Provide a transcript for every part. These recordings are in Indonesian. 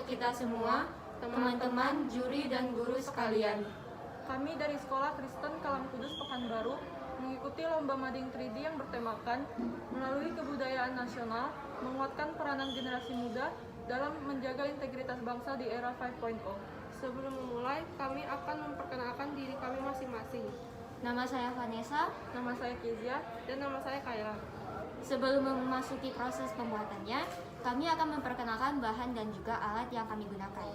kita semua, teman-teman, juri, dan guru sekalian. Kami dari Sekolah Kristen Kalam Kudus Pekanbaru mengikuti lomba mading 3D yang bertemakan melalui kebudayaan nasional, menguatkan peranan generasi muda dalam menjaga integritas bangsa di era 5.0. Sebelum memulai, kami akan memperkenalkan diri kami masing-masing. Nama saya Vanessa. Nama saya Kezia. Dan nama saya Kayla. Sebelum memasuki proses pembuatannya, kami akan memperkenalkan bahan dan juga alat yang kami gunakan.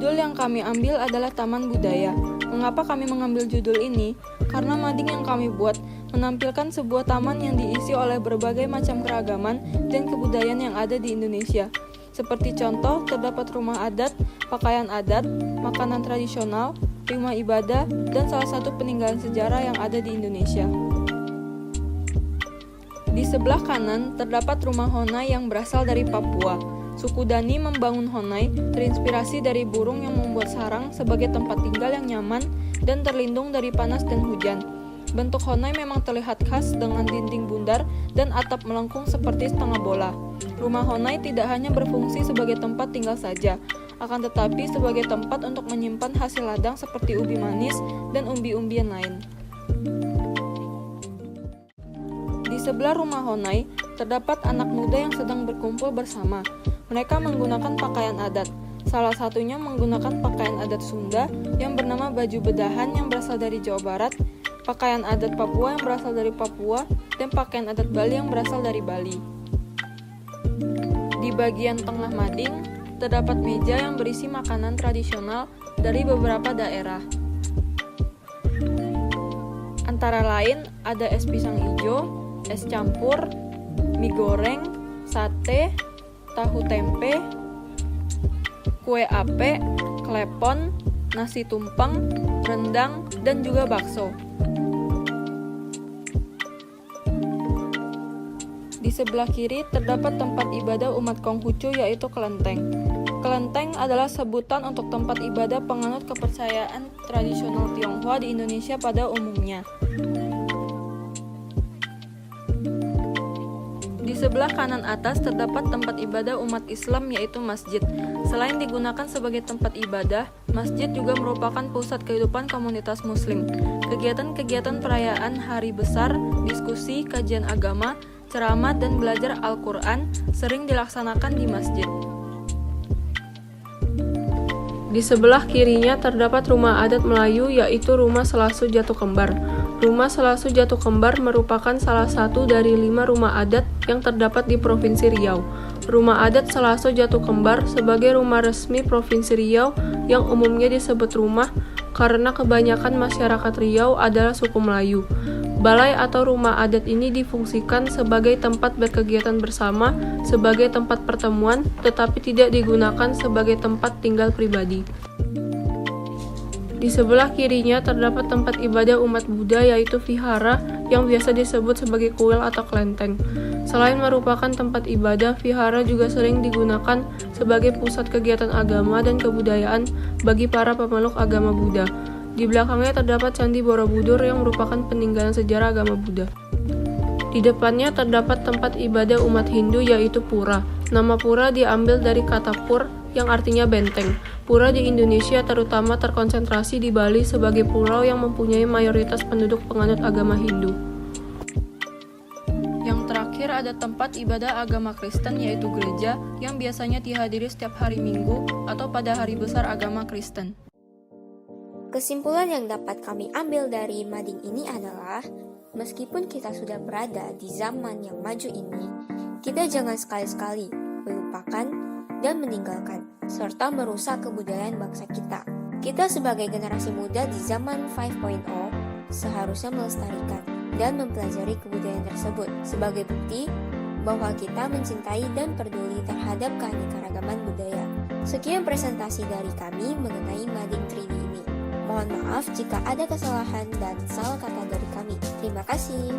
Judul yang kami ambil adalah Taman Budaya. Mengapa kami mengambil judul ini? Karena mading yang kami buat menampilkan sebuah taman yang diisi oleh berbagai macam keragaman dan kebudayaan yang ada di Indonesia. Seperti contoh, terdapat rumah adat, pakaian adat, makanan tradisional, rumah ibadah, dan salah satu peninggalan sejarah yang ada di Indonesia. Di sebelah kanan, terdapat rumah Honai yang berasal dari Papua. Suku Dani membangun Honai terinspirasi dari burung yang membuat sarang sebagai tempat tinggal yang nyaman dan terlindung dari panas dan hujan. Bentuk Honai memang terlihat khas dengan dinding bundar dan atap melengkung seperti setengah bola. Rumah Honai tidak hanya berfungsi sebagai tempat tinggal saja, akan tetapi sebagai tempat untuk menyimpan hasil ladang seperti ubi manis dan umbi-umbian lain. Di sebelah rumah Honai, terdapat anak muda yang sedang berkumpul bersama. Mereka menggunakan pakaian adat. Salah satunya menggunakan pakaian adat Sunda yang bernama baju bedahan yang berasal dari Jawa Barat, pakaian adat Papua yang berasal dari Papua, dan pakaian adat Bali yang berasal dari Bali. Di bagian tengah mading, terdapat meja yang berisi makanan tradisional dari beberapa daerah. Antara lain ada es pisang hijau, es campur, mie goreng, sate, tahu tempe, kue ape, klepon, nasi tumpeng, rendang, dan juga bakso. Di sebelah kiri terdapat tempat ibadah umat Konghucu yaitu kelenteng. Kelenteng adalah sebutan untuk tempat ibadah penganut kepercayaan tradisional Tionghoa di Indonesia pada umumnya. Di sebelah kanan atas terdapat tempat ibadah umat Islam yaitu masjid. Selain digunakan sebagai tempat ibadah, masjid juga merupakan pusat kehidupan komunitas muslim. Kegiatan-kegiatan perayaan hari besar, diskusi, kajian agama, ceramah, dan belajar Al-Quran sering dilaksanakan di masjid. Di sebelah kirinya terdapat rumah adat Melayu yaitu Rumah Selasu Jatuh Kembar. Rumah Selasu Jatuh Kembar merupakan salah satu dari 5 rumah adat yang terdapat di Provinsi Riau. Rumah adat Selasu Jatuh Kembar sebagai rumah resmi Provinsi Riau yang umumnya disebut rumah karena kebanyakan masyarakat Riau adalah suku Melayu. Balai atau rumah adat ini difungsikan sebagai tempat berkegiatan bersama, sebagai tempat pertemuan, tetapi tidak digunakan sebagai tempat tinggal pribadi. Di sebelah kirinya terdapat tempat ibadah umat Buddha yaitu vihara yang biasa disebut sebagai kuil atau kelenteng. Selain merupakan tempat ibadah, vihara juga sering digunakan sebagai pusat kegiatan agama dan kebudayaan bagi para pemeluk agama Buddha. Di belakangnya terdapat Candi Borobudur yang merupakan peninggalan sejarah agama Buddha. Di depannya terdapat tempat ibadah umat Hindu yaitu pura. Nama pura diambil dari kata pur yang artinya benteng. Pura di Indonesia terutama terkonsentrasi di Bali sebagai pulau yang mempunyai mayoritas penduduk penganut agama Hindu. Yang terakhir ada tempat ibadah agama Kristen yaitu gereja yang biasanya dihadiri setiap hari Minggu atau pada hari besar agama Kristen. Kesimpulan yang dapat kami ambil dari mading ini adalah, meskipun kita sudah berada di zaman yang maju ini, kita jangan sekali-sekali melupakan dan meninggalkan, serta merusak kebudayaan bangsa kita. Kita sebagai generasi muda di zaman 5.0 seharusnya melestarikan dan mempelajari kebudayaan tersebut sebagai bukti bahwa kita mencintai dan peduli terhadap keanekaragaman budaya. Sekian presentasi dari kami mengenai mading 3D ini. Mohon maaf jika ada kesalahan dan salah kata dari kami. Terima kasih.